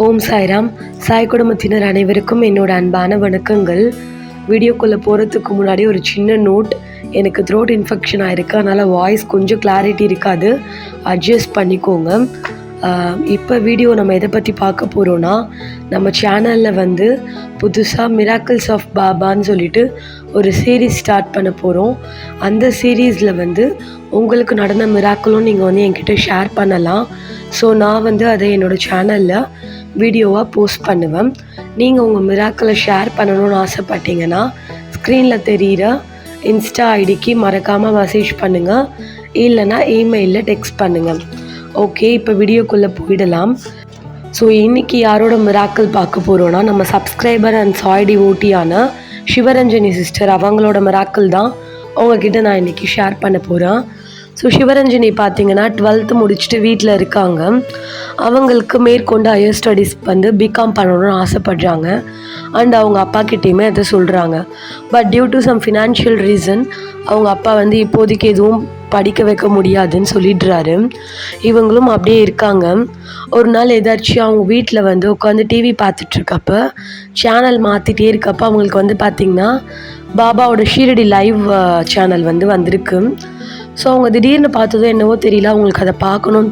ஓம் சாய்ராம். சாய் குடும்பத்தினர் அனைவருக்கும் என்னோட அன்பான வணக்கங்கள். வீடியோக்குள்ளே போகிறதுக்கு முன்னாடி ஒரு சின்ன நோட். எனக்கு த்ரோட் இன்ஃபெக்ஷன் ஆகிருக்கு, அதனால் வாய்ஸ் கொஞ்சம் கிளாரிட்டி இருக்காது, அட்ஜஸ்ட் பண்ணிக்கோங்க. இப்போ வீடியோ நம்ம எதை பற்றி பார்க்க போகிறோன்னா, நம்ம சேனலில் புதுசாக மிராக்கிள்ஸ் ஆஃப் பாபான்னு சொல்லிட்டு ஒரு சீரீஸ் ஸ்டார்ட் பண்ண போகிறோம். அந்த சீரீஸில் உங்களுக்கு நடந்த மிராக்கிளும் நீங்கள் என்கிட்ட ஷேர் பண்ணலாம். ஸோ நான் அதை என்னோடய சேனலில் வீடியோவாக போஸ்ட் பண்ணுவேன். நீங்கள் உங்கள் மிராக்கிளை ஷேர் பண்ணணும்னு ஆசைப்பட்டீங்கன்னா ஸ்க்ரீனில் தெரிகிற இன்ஸ்டா ஐடிக்கு மறக்காமல் மெசேஜ் பண்ணுங்கள், இல்லைனா இமெயிலில் டெக்ஸ்ட் பண்ணுங்கள். ஓகே, இப்போ வீடியோக்குள்ளே போயிடலாம். ஸோ இன்றைக்கி யாரோட மிராக்கிள் பார்க்க போகிறோன்னா, நம்ம சப்ஸ்கிரைபர் அண்ட் சாய் டிவோட்டியான சிவரஞ்சனி சிஸ்டர், அவங்களோட மிராக்கிள் தான் உங்ககிட்ட நான் இன்றைக்கி ஷேர் பண்ண போகிறேன். ஸோ சிவரஞ்சனி பார்த்திங்கன்னா 12th முடிச்சுட்டு வீட்டில் இருக்காங்க. அவங்களுக்கு மேற்கொண்டு ஹையர் ஸ்டடீஸ் பிகாம் பண்ணணும்னு ஆசைப்படுறாங்க. அண்ட் அவங்க அப்பாக்கிட்டேயுமே அதை சொல்கிறாங்க. But due to some financial reason அவங்க அப்பா இப்போதைக்கு எதுவும் படிக்க வைக்க முடியாதுன்னு சொல்லிடுறாரு. இவங்களும் அப்படியே இருக்காங்க. ஒரு நாள் எதாச்சும் அவங்க வீட்டில் உட்காந்து டிவி பார்த்துட்ருக்கப்ப சேனல் மாற்றிட்டே இருக்கப்போ அவங்களுக்கு பார்த்திங்கன்னா பாபாவோட ஷீரடி லைவ் சேனல் வந்திருக்கு. ஸோ அவங்க திடீர்னு பார்த்ததும் என்னவோ தெரியல, அவங்களுக்கு அதை பார்க்கணுன்னு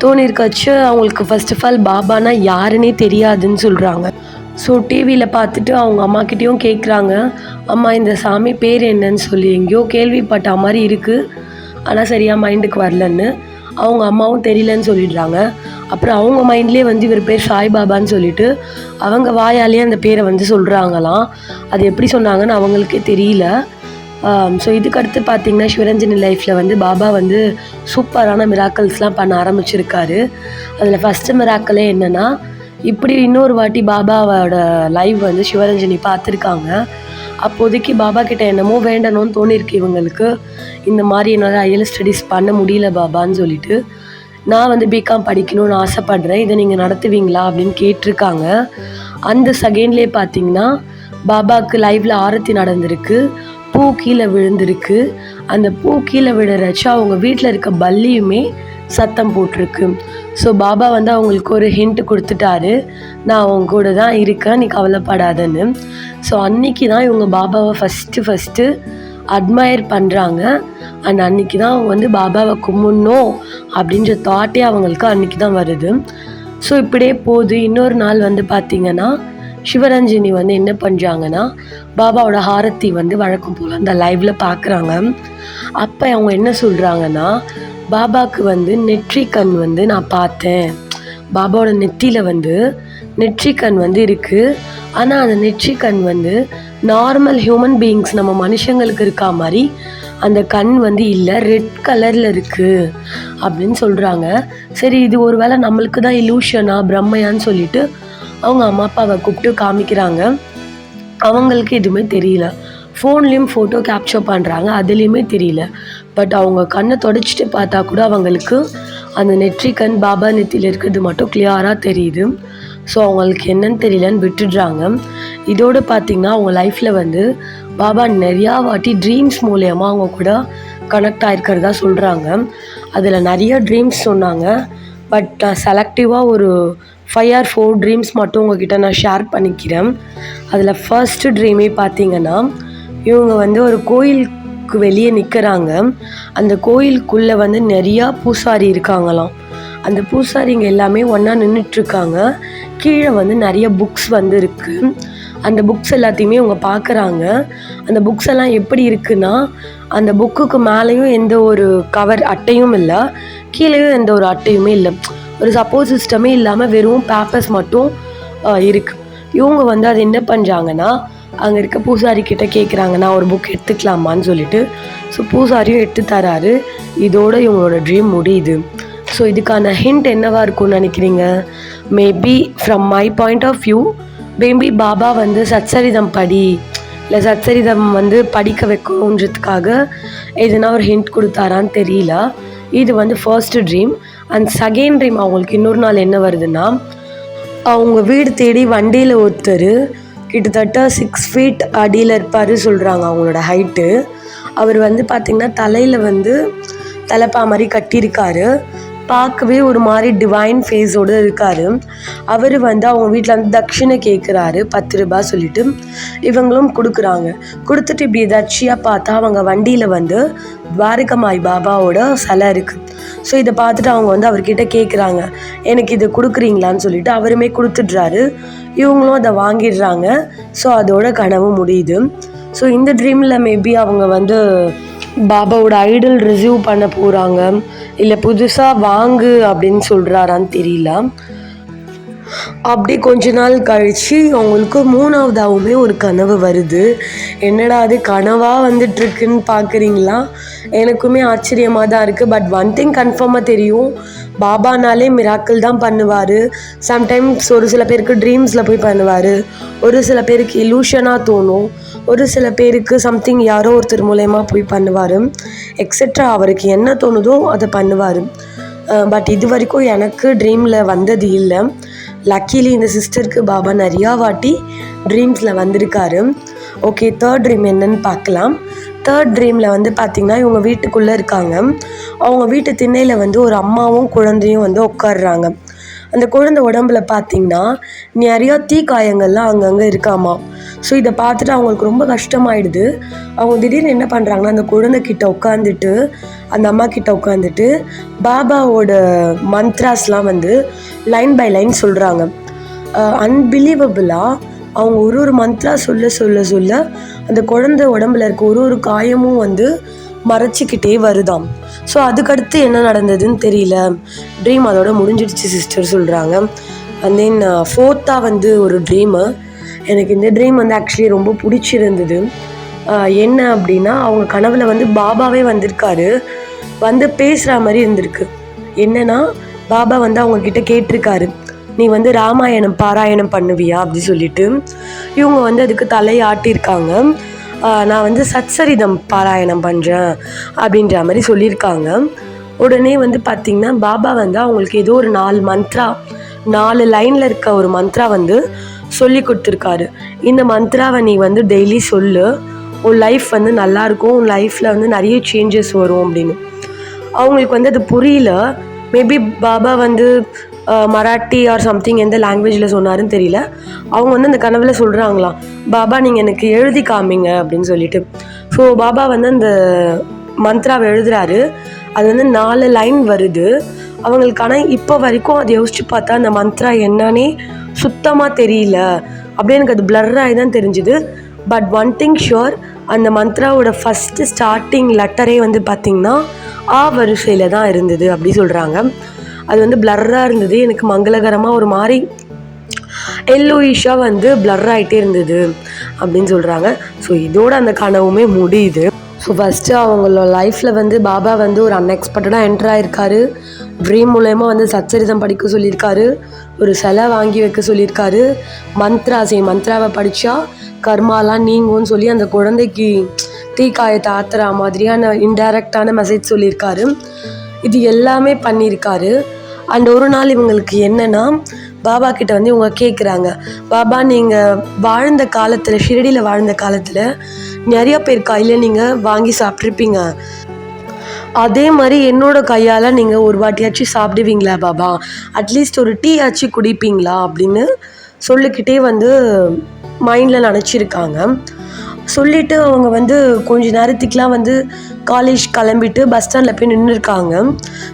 தோணிருக்காச்சு. அவங்களுக்கு ஃபர்ஸ்ட் ஆஃப் ஆல் பாபானா யாருன்னே தெரியாதுன்னு சொல்கிறாங்க. ஸோ டிவியில் பார்த்துட்டு அவங்க அம்மாக்கிட்டேயும் கேட்குறாங்க, அம்மா இந்த சாமி பேர் என்னன்னு சொல்லி. எங்கேயோ கேள்விப்பட்ட மாதிரி இருக்குது, ஆனால் சரியாக மைண்டுக்கு வரலன்னு. அவங்க அம்மாவும் தெரியலன்னு சொல்லிடுறாங்க. அப்புறம் அவங்க மைண்ட்லேயே இவர் பேர் சாய்பாபான்னு சொல்லிட்டு அவங்க வாயாலேயே அந்த பேரை சொல்கிறாங்களாம். அது எப்படி சொன்னாங்கன்னு அவங்களுக்கே தெரியல. ஸோ இதுக்கடுத்து பார்த்திங்கன்னா சிவரஞ்சனி லைஃப்பில் பாபா சூப்பரான மிராக்கிள்ஸ்லாம் பண்ண ஆரம்பிச்சிருக்காரு. அதில் ஃபஸ்ட்டு மிராக்கிளே என்னென்னா, இப்படி இன்னொரு வாட்டி பாபாவோட லைவ் சிவரஞ்சனி பார்த்துருக்காங்க. அப்போதைக்கு பாபா கிட்ட என்னமோ வேண்டணும்னு தோணிருக்கு இவங்களுக்கு. இந்த மாதிரி என்னால் ஹையர் ஸ்டடீஸ் பண்ண முடியல பாபான்னு சொல்லிட்டு, நான் பிகாம் படிக்கணும்னு ஆசைப்படுறேன், இதை நீங்கள் நடத்துவீங்களா அப்படின்னு கேட்டிருக்காங்க. அந்த செகண்ட்லேயே பார்த்திங்கன்னா பாபாவுக்கு லைவில் ஆரத்தி நடந்திருக்கு. பூ கீழே விழுந்திருக்கு. அந்த பூ கீழே விழுறச்சு அவங்க வீட்டில் இருக்க பல்லியுமே சத்தம் போட்டிருக்கு. ஸோ பாபா அவங்களுக்கு ஒரு ஹிண்ட் கொடுத்துட்டாரு, நான் அவங்க கூட தான் இருக்கேன், நீ கவலைப்படாதன்னு. ஸோ அன்றைக்கி தான் இவங்க பாபாவை ஃபஸ்ட்டு அட்மையர் பண்ணுறாங்க. அண்ட் அன்றைக்கி தான் அவங்க பாபாவை கும்பிடணும் அப்படின்ற தாட்டே அவங்களுக்கு அன்றைக்கி தான் வருது. ஸோ இப்படியே போகுது. இன்னொரு நாள் பார்த்திங்கன்னா சிவரஞ்சனி என்ன பண்ணுறாங்கன்னா, பாபாவோட ஹாரத்தி வழக்கம் போல் அந்த லைவில் பார்க்குறாங்க. அப்போ அவங்க என்ன சொல்கிறாங்கன்னா, பாபாவுக்கு நெற்றிக்கண் நான் பார்த்தேன். பாபாவோட நெற்றியில் நெற்றிக்கண் இருக்குது. ஆனால் அந்த நெற்றிக்கண் நார்மல் ஹியூமன் பீயிங்ஸ் நம்ம மனுஷங்களுக்கு இருக்கா மாதிரி அந்த கண் இல்லை, ரெட் கலரில் இருக்குது அப்படின்னு சொல்கிறாங்க. சரி, இது ஒரு வேளை நம்மளுக்கு தான் இலூஷனா பிரம்மையான்னு சொல்லிட்டு அவங்க அம்மா அப்பாவை கூப்பிட்டு காமிக்கிறாங்க. அவங்களுக்கு எதுவுமே தெரியல. ஃபோன்லேயும் ஃபோட்டோ கேப்சர் பண்ணுறாங்க, அதுலேயுமே தெரியல. பட் அவங்க கண்ணை தொடச்சிட்டு பார்த்தா கூட அவங்களுக்கு அந்த நெற்றிக்கண் பாபா நெத்தியில் இருக்கிறது மட்டும் கிளியராக தெரியுது. ஸோ அவங்களுக்கு என்னன்னு தெரியலன்னு விட்டுடுறாங்க. இதோடு பார்த்திங்கன்னா அவங்க லைஃப்பில் பாபா நிறையா வாட்டி ட்ரீம்ஸ் மூலயமா அவங்க கூட கனெக்ட் ஆகிருக்கிறதா சொல்கிறாங்க. அதில் நிறைய ட்ரீம்ஸ் சொன்னாங்க. பட் நான் செலக்டிவாக ஒரு 5 or 4 ட்ரீம்ஸ் மட்டும் உங்ககிட்ட நான் ஷேர் பண்ணிக்கிறேன். அதில் ஃபர்ஸ்ட்டு ட்ரீமே பார்த்திங்கன்னா, இவங்க ஒரு கோயிலுக்கு வெளியே நிற்கிறாங்க. அந்த கோயிலுக்குள்ளே நிறையா பூசாரி இருக்காங்களாம். அந்த பூசாரிங்க எல்லாமே ஒன்றா நின்றுட்டுருக்காங்க. கீழே நிறைய புக்ஸ் இருக்குது. அந்த புக்ஸ் எல்லாத்தையுமே இவங்க பார்க்குறாங்க. அந்த புக்ஸ் எல்லாம் எப்படி இருக்குன்னா, அந்த புக்குக்கு மேலேயும் எந்த ஒரு கவர் அட்டையும் இல்லை, கீழேயும் எந்த ஒரு அட்டையுமே இல்லை. ஒரு சப்போர்ட் சிஸ்டமே இல்லாமல் வெறும் பேப்பர்ஸ் மட்டும் இருக்குது. இவங்க அது என்ன பண்ணுறாங்கன்னா, அங்கே இருக்க பூசாரி கிட்டே கேட்குறாங்க, நான் ஒரு புக் எடுத்துக்கலாமான்னு சொல்லிட்டு. ஸோ பூசாரியும் எடுத்து தராரு. இதோட இவங்களோட ட்ரீம் முடியுது. ஸோ இதுக்கான ஹிண்ட் என்னவாக இருக்கும்னு நினைக்கிறீங்க? Maybe from my point of view, maybe Baba Satcharitam படி, இல்லை சச்சரிதம் படிக்க வைக்கணுன்றதுக்காக எதுனா ஒரு ஹிண்ட் கொடுத்தாரான்னு தெரியல. இது first dream. And second dream அவங்களுக்கு இன்னொரு நாள் என்ன வருதுன்னா, அவங்க வீடு தேடி வண்டியில் ஒருத்தர் கிட்டத்தட்ட 6 feet அடியில் இருப்பார் சொல்கிறாங்க அவங்களோட ஹைட்டு. அவர் பார்த்திங்கன்னா தலையில் தலைப்பா மாதிரி கட்டியிருக்காரு. பார்க்கவே ஒரு மாதிரி டிவைன் ஃபேஸோடு இருக்கார். அவர் வந்து அவங்க வீட்டில் வந்து தட்சிணை கேட்குறாரு 10 ரூபாய் சொல்லிட்டு. இவங்களும் கொடுக்குறாங்க. கொடுத்துட்டு இப்படி எதாச்சியாக பார்த்தா அவங்க வண்டியில் வந்து துவாரகமாய் பாபாவோட சிலை இருக்குது. ஸோ இதை பார்த்துட்டு அவங்க வந்து அவர்கிட்ட கேட்குறாங்க, எனக்கு இதை கொடுக்குறீங்களான்னு சொல்லிட்டு. அவருமே கொடுத்துட்றாரு. இவங்களும் அதை வாங்கிடுறாங்க. ஸோ அதோட கனவு முடியுது. ஸோ இந்த ட்ரீமில் மேபி அவங்க வந்து பாபாவோட ஐடல் ரிசீவ் பண்ண போகிறாங்க, இல்லை புதுசாக வாங்கு அப்படின்னு சொல்கிறாரான்னு தெரியல. அப்படி கொஞ்ச நாள் கழித்து அவங்களுக்கு 3வதாகவுமே ஒரு கனவு வருது. என்னடா அது கனவாக வந்துட்டுருக்குன்னு பார்க்குறீங்களா? எனக்குமே ஆச்சரியமாக தான் இருக்குது. பட் ஒன் திங் கன்ஃபார்மாக தெரியும், பாபானாலே மிராக்கிள் தான் பண்ணுவார். சம்டைம்ஸ் ஒரு சில பேருக்கு ட்ரீம்ஸில் போய் பண்ணுவார், ஒரு சில பேருக்கு இலூஷனாக தோணும், ஒரு சில பேருக்கு சம்திங் யாரோ ஒருத்தர் மூலயமா போய் பண்ணுவார், எக்ஸெட்ரா. அவருக்கு என்ன தோணுதோ அதை பண்ணுவார். பட் இது வரைக்கும் எனக்கு ட்ரீமில் வந்தது இல்லை. லக்கிலி இந்த சிஸ்டருக்கு பாபா நிறையா வாட்டி ட்ரீம்ஸில் வந்திருக்காரு. ஓகே, 3rd ட்ரீம் என்னன்னு பார்க்கலாம். 3rd ட்ரீமில் வந்து பார்த்திங்கன்னா இவங்க வீட்டுக்குள்ளே இருக்காங்க. அவங்க வீட்டு திண்ணையில் வந்து ஒரு அம்மாவும் குழந்தையும் வந்து உட்காடுறாங்க. அந்த குழந்தை உடம்புல பார்த்திங்கன்னா நிறையா தீக்காயங்கள்லாம் அங்கங்கே இருக்காமா. ஸோ இதை பார்த்துட்டு அவங்களுக்கு ரொம்ப கஷ்டமாயிடுது. அவங்க திடீர்னு என்ன பண்ணுறாங்கன்னா அந்த குழந்தைக்கிட்ட உட்காந்துட்டு, அந்த அம்மா கிட்ட உட்காந்துட்டு பாபாவோட மந்த்ராஸ்லாம் வந்து லைன் பை லைன் சொல்கிறாங்க. அன்பிலீவபிளாக அவங்க ஒரு மந்த்ரா சொல்ல சொல்ல சொல்ல அந்த குழந்தை உடம்புல இருக்க ஒரு காயமும் வந்து மறைச்சிக்கிட்டே வருதாம். ஸோ அதுக்கடுத்து என்ன நடந்ததுன்னு தெரியல. ட்ரீம் அதோட முடிஞ்சிடுச்சு சிஸ்டர் சொல்கிறாங்க. அண்ட் தென் 4th வந்து ஒரு ட்ரீமு. எனக்கு இந்த ட்ரீம் வந்து ஆக்சுவலி ரொம்ப பிடிச்சிருந்தது. என்ன அப்படின்னா அவங்க கனவுல வந்து பாபாவே வந்திருக்காரு, வந்து பேசுகிற மாதிரி இருந்திருக்கு. என்னன்னா பாபா வந்து அவங்கக்கிட்ட கேட்டிருக்காரு, நீ வந்து ராமாயணம் பாராயணம் பண்ணுவியா அப்படி சொல்லிட்டு. இவங்க வந்து அதுக்கு தலையாட்டியிருக்காங்க. நான் வந்து சத்சரிதம் பாராயணம் பண்ணுறேன் அப்படின்ற மாதிரி சொல்லியிருக்காங்க. உடனே வந்து பார்த்திங்கன்னா பாபா வந்து அவங்களுக்கு ஏதோ ஒரு 4 மந்த்ரா, 4 லைனில் இருக்க ஒரு மந்த்ரா வந்து சொல்லி கொடுத்துருக்காரு. இந்த மந்த்ராவை நீ வந்து டெய்லி சொல்லு, உன் லைஃப் வந்து நல்லாயிருக்கும், உன் லைஃப்பில் வந்து நிறைய சேஞ்சஸ் வரும் அப்படின்னு. அவங்களுக்கு வந்து அது புரியல. மேபி பாபா வந்து மராட்டி ஆர் சம்திங் எந்த லாங்குவேஜில் சொன்னாருன்னு தெரியல. அவங்க வந்து அந்த கனவில் சொல்கிறாங்களாம், பாபா நீங்கள் எனக்கு எழுதி காமிங்க அப்படின்னு சொல்லிட்டு. ஸோ பாபா வந்து அந்த மந்த்ராவை எழுதுறாரு. அது வந்து 4 லைன் வருது அவங்களுக்கு. ஆனால் இப்போ வரைக்கும் அதை யோசிச்சு பார்த்தா அந்த மந்த்ரா என்னன்னே சுத்தமாக தெரியல. அப்படியே எனக்கு அது பிளர்ராகி தான் தெரிஞ்சுது. பட் ஒன் திங் ஷுர், அந்த மந்த்ராவோட ஃபஸ்ட்டு ஸ்டார்டிங் லெட்டரே வந்து பார்த்திங்கன்னா ஆ வரிசையில் தான் இருந்தது அப்படி சொல்கிறாங்க. அது வந்து பிளர்ராக இருந்தது, எனக்கு மங்களகரமாக ஒரு மாதிரி எல்லோயிஷாக வந்து பிளர் ஆகிட்டே இருந்தது அப்படின்னு சொல்கிறாங்க. ஸோ இதோட அந்த கனவுமே முடியுது. ஸோ ஃபஸ்ட்டு அவங்களோட லைஃப்பில் வந்து பாபா வந்து ஒரு அன்எக்ஸ்பெக்டடாக என்டர் ஆகிருக்காரு. ட்ரீம் மூலயமா வந்து சச்சரிதம் படிக்க சொல்லியிருக்காரு, ஒரு சிலை வாங்கி வைக்க சொல்லியிருக்காரு, மந்த்ராவை படித்தா கர்மாலாம் நீங்கும்னு சொல்லி அந்த குழந்தைக்கு தீக்காயத்தை ஆத்துற மாதிரியான இன்டைரக்டான மெசேஜ் சொல்லியிருக்காரு. இது எல்லாமே பண்ணியிருக்காரு. அண்ட் ஒரு நாள் இவங்களுக்கு என்னென்னா பாபா கிட்ட வந்து இவங்க கேட்குறாங்க, பாபா நீங்கள் வாழ்ந்த காலத்தில், ஷிரடியில் வாழ்ந்த காலத்தில் நிறைய பேர் கையில் நீங்கள் வாங்கி சாப்பிட்ருப்பீங்க, அதே மாதிரி என்னோடய கையால் நீங்கள் ஒரு வாட்டியாச்சும் சாப்பிடுவீங்களா பாபா, அட்லீஸ்ட் ஒரு டீ ஆச்சு குடிப்பீங்களா அப்படின்னு சொல்லிக்கிட்டே வந்து மைண்டில் நினச்சிருக்காங்க. சொல்லிவிட்டு அவங்க வந்து கொஞ்ச நேரத்துக்குலாம் வந்து காலேஜ் கிளம்பிட்டு பஸ் ஸ்டாண்டில் போய் நின்றுருக்காங்க.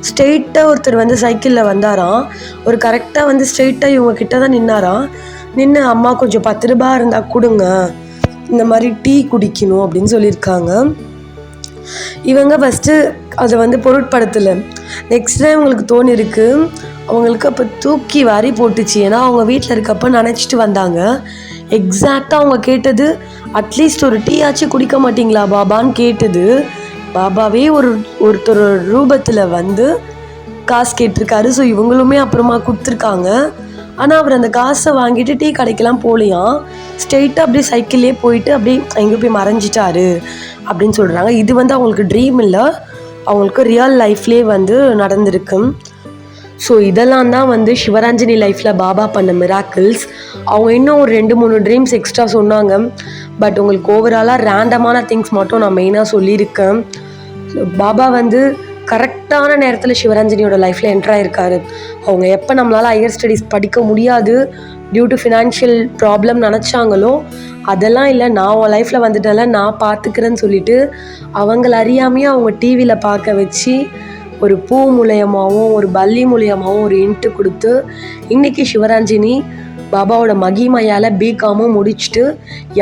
ஸ்ட்ரெயிட்டாக ஒருத்தர் வந்து சைக்கிளில் வந்தாராம். ஒரு கரெக்டாக வந்து ஸ்ட்ரெயிட்டாக இவங்க கிட்ட தான் நின்னாராம். நின்று அம்மா கொஞ்சம் 10 ரூபாய் இருந்தால் கொடுங்க, இந்த மாதிரி டீ குடிக்கணும் அப்படின்னு சொல்லியிருக்காங்க. இவங்க ஃபஸ்ட்டு அதை வந்து பொருட்படுத்தலை. நெக்ஸ்ட் டைம் அவங்களுக்கு தோணிருக்கு. அவங்களுக்கு அப்போ தூக்கி வாரி போட்டுச்சு. ஏன்னா அவங்க வீட்டில் இருக்கப்போ நினச்சிட்டு வந்தாங்க. எக்ஸாக்டாக அவங்க கேட்டது, அட்லீஸ்ட் ஒரு டீ ஆச்சு குடிக்க மாட்டிங்களா பாபான்னு கேட்டது. பாபாவே ஒருத்தர் ரூபத்தில் வந்து காசு கேட்டிருக்காரு. ஸோ இவங்களுமே அப்புறமா கொடுத்துருக்காங்க. ஆனால் அவர் அந்த காசை வாங்கிட்டு டீ கடைக்கெல்லாம் போகலையாம், ஸ்ட்ரெயிட்டாக அப்படியே சைக்கிள்லேயே போயிட்டு அப்படியே எங்கே போய் மறைஞ்சிட்டாரு அப்படின்னு சொல்கிறாங்க. இது வந்து அவங்களுக்கு ட்ரீம் இல்லை, அவங்களுக்கு ரியல் லைஃப்லேயே வந்து நடந்திருக்கு. ஸோ இதெல்லாம் தான் வந்து சிவராஞ்சனி லைஃப்பில் பாபா பண்ண மிராக்கிள்ஸ். அவங்க இன்னும் ஒரு 2-3 ட்ரீம்ஸ் எக்ஸ்ட்ரா சொன்னாங்க. பட் உங்களுக்கு ஓவராலாக ரேண்டமான திங்ஸ் மட்டும் நான் மெயினாக சொல்லியிருக்கேன். பாபா வந்து கரெக்டான நேரத்தில் சிவரஞ்சனியோட லைஃப்பில் என்ட்ராயிருக்காரு. அவங்க எப்போ நம்மளால் ஹையர் ஸ்டடீஸ் படிக்க முடியாது டியூ டு ஃபினான்ஷியல் ப்ராப்ளம் நினச்சாங்களோ அதெல்லாம் இல்லை, நான் உன் லைஃப்பில் வந்துட்டால நான் பார்த்துக்கிறேன்னு சொல்லிட்டு அவங்கள அறியாமையே அவங்க டிவியில் பார்க்க வச்சு ஒரு பூ மூலியமாகவும் ஒரு பல்லி மூலியமாகவும் ஒரு இன்ட்டு கொடுத்து இன்றைக்கி சிவரஞ்சனி பாபாவோட மகிமையால் பிகாமும் முடிச்சுட்டு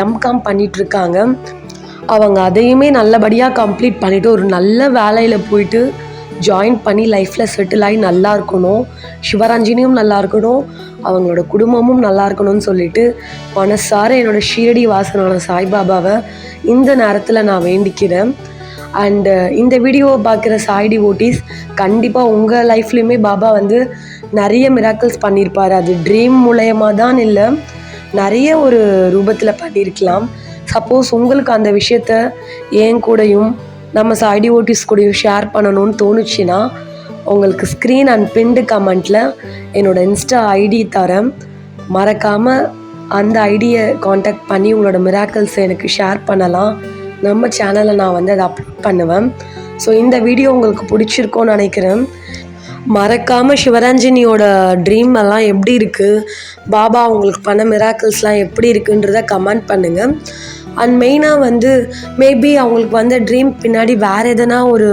எம்காம் பண்ணிகிட்ருக்காங்க. அவங்க அதையுமே நல்லபடியாக கம்ப்ளீட் பண்ணிவிட்டு ஒரு நல்ல வேலையில் போயிட்டு ஜாயின் பண்ணி லைஃப்பில் செட்டில் ஆகி நல்லா இருக்கணும், சிவரஞ்சனியும் நல்லா இருக்கணும், அவங்களோட குடும்பமும் நல்லா இருக்கணும்னு சொல்லிட்டு மனசார என்னோடய ஷீரடி வாசனான சாய்பாபாவை இந்த நேரத்தில் நான் வேண்டிக்கிறேன். அண்டு இந்த வீடியோவை பார்க்குற சாய் டிவோட்டீஸ் கண்டிப்பாக உங்கள் லைஃப்லேயுமே பாபா வந்து நிறைய மிராக்கிள்ஸ் பண்ணியிருப்பார். அது ட்ரீம் மூலயமா தான் இல்லை, நிறைய ஒரு ரூபத்தில் பண்ணியிருக்கலாம். சப்போஸ் உங்களுக்கு அந்த விஷயத்த என் கூடயும் நம்ம சாய் டிவோட்டீஸ் கூடயும் ஷேர் பண்ணணும்னு தோணுச்சுன்னா உங்களுக்கு ஸ்க்ரீன் அண்ட் பின்டு கமெண்ட்டில் என்னோடய இன்ஸ்டா ஐடி தரேன். மறக்காமல் அந்த ஐடியை காண்டாக்ட் பண்ணி உங்களோட மிராக்கிள்ஸை எனக்கு ஷேர் பண்ணலாம். நம்ம சேனலில் நான் வந்து அதை அப்லோட் பண்ணுவேன். ஸோ இந்த வீடியோ உங்களுக்கு பிடிச்சிருக்கோன்னு நினைக்கிறேன். மறக்காமல் சிவரஞ்சனியோட ட்ரீம் எல்லாம் எப்படி இருக்குது, பாபா அவங்களுக்கு பண்ண மிராக்கிள்ஸ்லாம் எப்படி இருக்குன்றத கமெண்ட் பண்ணுங்கள். அண்ட் மெயினாக வந்து மேபி அவங்களுக்கு வந்த ட்ரீம் பின்னாடி வேறு எதனா ஒரு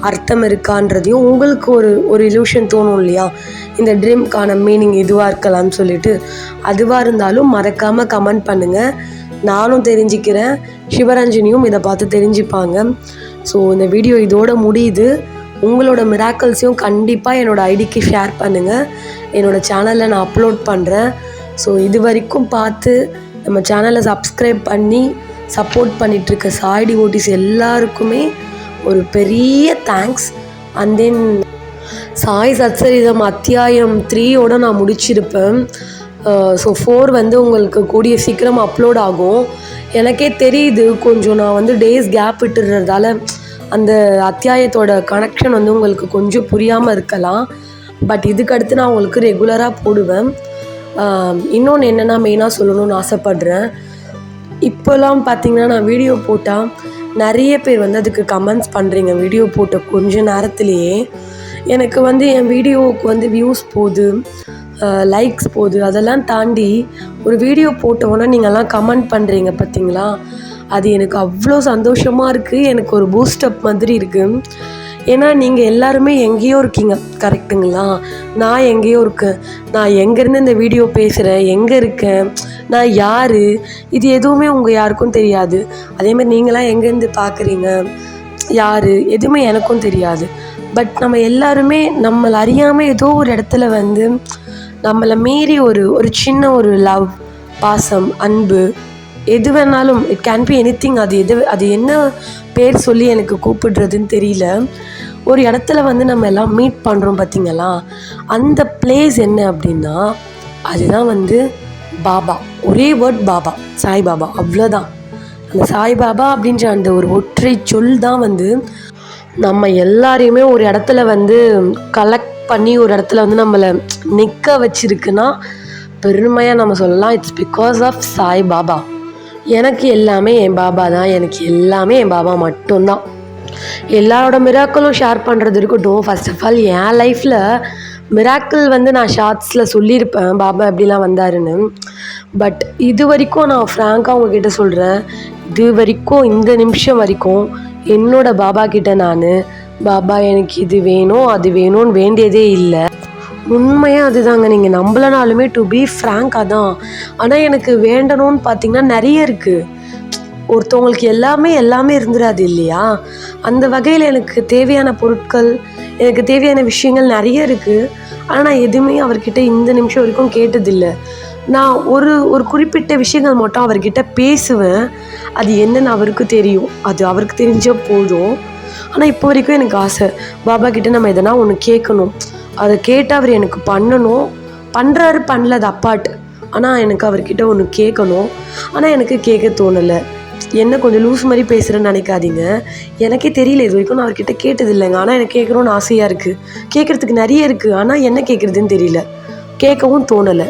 அர்த்தம் இருக்கான்றதையும் உங்களுக்கு ஒரு இலூஷன் தோணும் இல்லையா, இந்த ட்ரீம்க்கான மீனிங் இதுவாக இருக்கலாம்னு சொல்லிட்டு, அதுவாக இருந்தாலும் மறக்காமல் கமெண்ட் பண்ணுங்கள். நானும் தெரிஞ்சுக்கிறேன், சிவரஞ்சனியும் இதை பார்த்து தெரிஞ்சுப்பாங்க. ஸோ இந்த வீடியோ இதோட முடியுது. உங்களோட மிராக்கிள்ஸையும் கண்டிப்பாக என்னோடய ஐடிக்கு ஷேர் பண்ணுங்கள். என்னோடய சேனலில் நான் அப்லோட் பண்ணுறேன். ஸோ இது வரைக்கும் பார்த்து நம்ம சேனலை சப்ஸ்கிரைப் பண்ணி சப்போர்ட் பண்ணிகிட்ருக்க சாய் டிவோட்டீஸ் எல்லாருக்குமே ஒரு பெரிய thanks. And then Sai Satcharitam அத்தியாயம் 3 நான் முடிச்சிருப்பேன். ஸோ 4 வந்து உங்களுக்கு கூடிய சீக்கிரம் அப்லோட் ஆகும். எனக்கே தெரியுது கொஞ்சம் நான் வந்து டேஸ் கேப் விட்டுறதால அந்த அத்தியாயத்தோட கனெக்ஷன் வந்து உங்களுக்கு கொஞ்சம் புரியாமல் இருக்கலாம். பட் இதுக்கடுத்து நான் உங்களுக்கு ரெகுலராக போடுவேன். இன்னொன்று என்னென்னா மெயினாக சொல்லணும்னு ஆசைப்பட்றேன். இப்போலாம் பார்த்திங்கன்னா நான் வீடியோ போட்டால் நிறைய பேர் வந்து அதுக்கு கமெண்ட்ஸ் பண்ணுறீங்க. வீடியோ போட்ட கொஞ்ச நேரத்துலேயே எனக்கு வந்து என் வீடியோவுக்கு வந்து வியூஸ் போகுது, லைக்ஸ் போகுது. அதெல்லாம் தாண்டி ஒரு வீடியோ போட்டோன்னா நீங்கள்லாம் கமெண்ட் பண்ணுறீங்க பார்த்தீங்களா, அது எனக்கு அவ்வளோ சந்தோஷமாக இருக்குது. எனக்கு ஒரு பூஸ்டப் மாதிரி இருக்குது. ஏன்னா நீங்கள் எல்லாருமே எங்கேயோ இருக்கீங்க, கரெக்டுங்களா? நான் எங்கேயோ இருக்கேன். நான் எங்கேருந்து இந்த வீடியோ பேசுகிறேன், எங்கே இருக்கேன், நான் யார், இது எதுவுமே உங்கள் யாருக்கும் தெரியாது. அதேமாதிரி நீங்களாம் எங்கேருந்து பார்க்குறீங்க, யார், எதுவுமே எனக்கும் தெரியாது. பட் நம்ம எல்லாருமே நம்மளை அறியாமல் ஏதோ ஒரு இடத்துல வந்து நம்மளை மீறி ஒரு சின்ன ஒரு லவ், பாசம், அன்பு, எது வேணாலும் இட் கேன் பி எனிதிங். அது என்ன பேர் சொல்லி எனக்கு கூப்பிடுறதுன்னு தெரியல. ஒரு இடத்துல வந்து நம்ம எல்லாம் மீட் பண்ணுறோம் பார்த்திங்களா, அந்த பிளேஸ் என்ன அப்படின்னா அதுதான் வந்து பாபா. ஒரே வேர்ட் பாபா, சாய்பாபா, அவ்வளோதான். அந்த சாய்பாபா அப்படின்ற அந்த ஒரு ஒற்றை சொல் தான் வந்து நம்ம எல்லாரையுமே ஒரு இடத்துல வந்து கலெக்ட் பண்ணி ஒரு இடத்துல வந்து நம்மளை நிற்க வச்சுருக்குன்னா பெருமையாக நம்ம சொல்லலாம், இட்ஸ் பிகாஸ் ஆஃப் சாய்பாபா. எனக்கு எல்லாமே என் பாபா தான், எனக்கு எல்லாமே என் பாபா மட்டும்தான். எல்லாரோட மிராக்கிளும் ஷேர் பண்ணுறது இருக்கட்டும். ஃபர்ஸ்ட் ஆஃப் ஆல் என் லைஃப்பில் மிராக்கிள் வந்து நான் ஷார்ட்ஸில் சொல்லியிருப்பேன் பாபா எப்படிலாம் வந்தாருன்னு. பட் இது வரைக்கும் நான் ஃப்ராங்காக உங்ககிட்ட சொல்கிறேன், இது வரைக்கும் இந்த நிமிஷம் வரைக்கும் என்னோட பாபா கிட்ட நான் பாபா எனக்கு இது வேணும் அது வேணும்னு வேண்டியதே இல்லை. உண்மையாக அதுதாங்க, நீங்கள் நம்பலனாலுமே டு பி ஃப்ராங்காக தான். ஆனால் எனக்கு வேண்டணும்னு பார்த்திங்கன்னா நிறைய இருக்குது. ஒருத்தவங்களுக்கு எல்லாமே இருந்துடாது இல்லையா? அந்த வகையில் எனக்கு தேவையான பொருட்கள், எனக்கு தேவையான விஷயங்கள் நிறைய இருக்குது. ஆனால் நான் எதுவுமே அவர்கிட்ட இந்த நிமிஷம் வரைக்கும் கேட்டதில்லை. நான் ஒரு குறிப்பிட்ட விஷயங்கள் மட்டும் அவர்கிட்ட பேசுவேன். அது என்னென்னு அவருக்கு தெரியும், அது அவருக்கு தெரிஞ்சால் போதும். ஆனால் இப்போ வரைக்கும் எனக்கு ஆசை, பாபா கிட்டே நம்ம எதனா ஒன்று கேட்கணும், அதை கேட்டு அவர் எனக்கு பண்ணணும். பண்ணுறாரு பண்ணல அது அப்பாட்டு, ஆனால் எனக்கு அவர்கிட்ட ஒன்று கேட்கணும். ஆனால் எனக்கு கேட்க தோணலை. என்ன கொஞ்சம் லூஸ் மாதிரி பேசுகிறேன்னு நினைக்காதீங்க, எனக்கே தெரியல, இது வரைக்கும் நான் அவர்கிட்ட கேட்டதில்லைங்க. ஆனால் எனக்கு கேட்கணுன்னு ஆசையாக இருக்குது, கேட்குறதுக்கு நிறைய இருக்குது. ஆனால் என்ன கேட்குறதுன்னு தெரியல, கேட்கவும் தோணலை.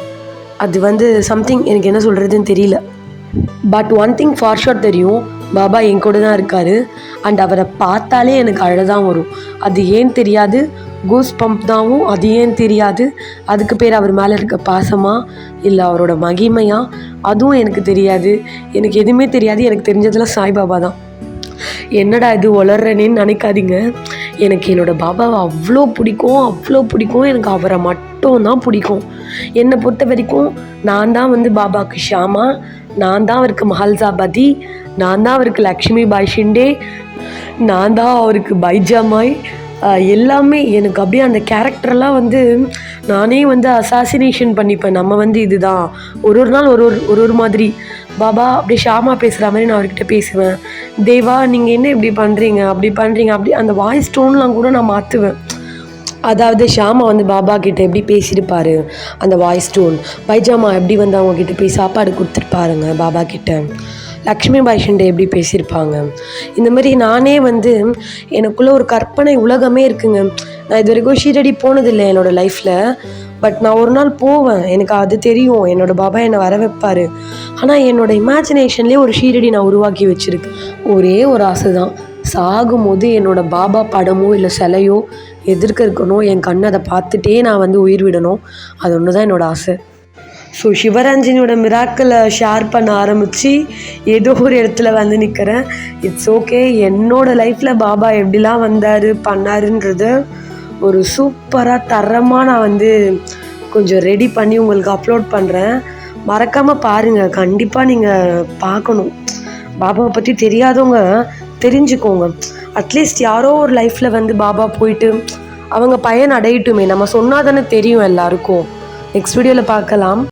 அது வந்து சம்திங் எனக்கு என்ன சொல்கிறதுன்னு தெரியல. But one thing for sure தெரியும், பாபா என் கூட தான் இருக்கார். அண்ட் அவரை பார்த்தாலே எனக்கு அழதான் வரும். அது ஏன் தெரியாது, கூஸ் பம்ப் தாவும், அது ஏன் தெரியாது. அதுக்கு பேர் அவர் மேலே இருக்க பாசமா இல்லை அவரோட மகிமையா, அதுவும் எனக்கு தெரியாது. எனக்கு எதுவுமே தெரியாது. எனக்கு தெரிஞ்சதெல்லாம் சாய்பாபா தான். என்னடா இது வளர்றேனேன்னு நினைக்காதீங்க. எனக்கு என்னோடய பாபாவை அவ்வளோ பிடிக்கும். எனக்கு அவரை மட்டும் தான் பிடிக்கும். என்னை பொறுத்த வரைக்கும் நான் தான் வந்து பாபாவுக்கு ஷாமா, நான் தான் அவருக்கு மஹல்சாபதி, நான் தான் அவருக்கு லக்ஷ்மி பாய் ஷிண்டே, நான் தான் அவருக்கு பைஜாமாய். எல்லாமே எனக்கு அப்படியே அந்த கேரக்டரெல்லாம் வந்து நானே வந்து அசாசினேஷன் பண்ணிப்பேன். நம்ம வந்து இதுதான் ஒரு நாள் ஒரு மாதிரி பாபா அப்படியே ஷாமா பேசுகிற மாதிரி நான் அவர்கிட்ட பேசுவேன். தேவா நீங்கள் என்ன இப்படி பண்ணுறீங்க, அப்படி அந்த வாய்ஸ் டோன்லாம் கூட நான் மாற்றுவேன். அதாவது ஷாமா வந்து பாபா கிட்ட எப்படி பேசியிருப்பார், அந்த வாய்ஸ் டோன். பைஜாமா எப்படி வந்து அவங்கக்கிட்ட போய் சாப்பாடு கொடுத்துருப்பாருங்க பாபா கிட்ட. லக்ஷ்மி பாய் ஷிண்டே எப்படி பேசியிருப்பாங்க. இந்த மாதிரி நானே வந்து எனக்குள்ளே ஒரு கற்பனை உலகமே இருக்குங்க. நான் இது வரைக்கும் ஷீரடி போனதில்லை என்னோடய லைஃப்பில். பட் நான் ஒரு நாள் போவேன், எனக்கு அது தெரியும். என்னோடய பாபா என்னை வர வைப்பார். ஆனால் என்னோடய இமேஜினேஷன்லேயே ஒரு ஷீரடி நான் உருவாக்கி வச்சுருக்கேன். ஒரே ஒரு ஆசை தான், சாகும்போது என்னோடய பாபா படமோ இல்லை சிலையோ எதிர்க்க இருக்கணும். என் கண்ணை அதை பார்த்துட்டே நான் வந்து உயிர் விடணும். அது ஒன்று தான் என்னோடய ஆசை. ஸோ சிவரஞ்சனியோட மிராக்கிளை ஷேர் பண்ண ஆரம்பித்து ஏதோ ஒரு இடத்துல வந்து நிற்கிறேன். It's okay. என்னோடய லைஃப்பில் பாபா எப்படிலாம் வந்தார் பண்ணாருன்றது ஒரு சூப்பராக தரமாக நான் வந்து கொஞ்சம் ரெடி பண்ணி உங்களுக்கு அப்லோட் பண்ணுறேன். மறக்காமல் பாருங்கள். கண்டிப்பாக நீங்கள் பார்க்கணும். பாபாவை பற்றி தெரியாதவங்க தெரிஞ்சுக்கோங்க. அட்லீஸ்ட் யாரோ ஒரு லைஃப்பில் வந்து பாபா போயிட்டு அவங்க பயன் அடையட்டுமே. நம்ம சொன்னால் தானே தெரியும் எல்லாருக்கும். நெக்ஸ்ட் வீடியோவில் பார்க்கலாம்.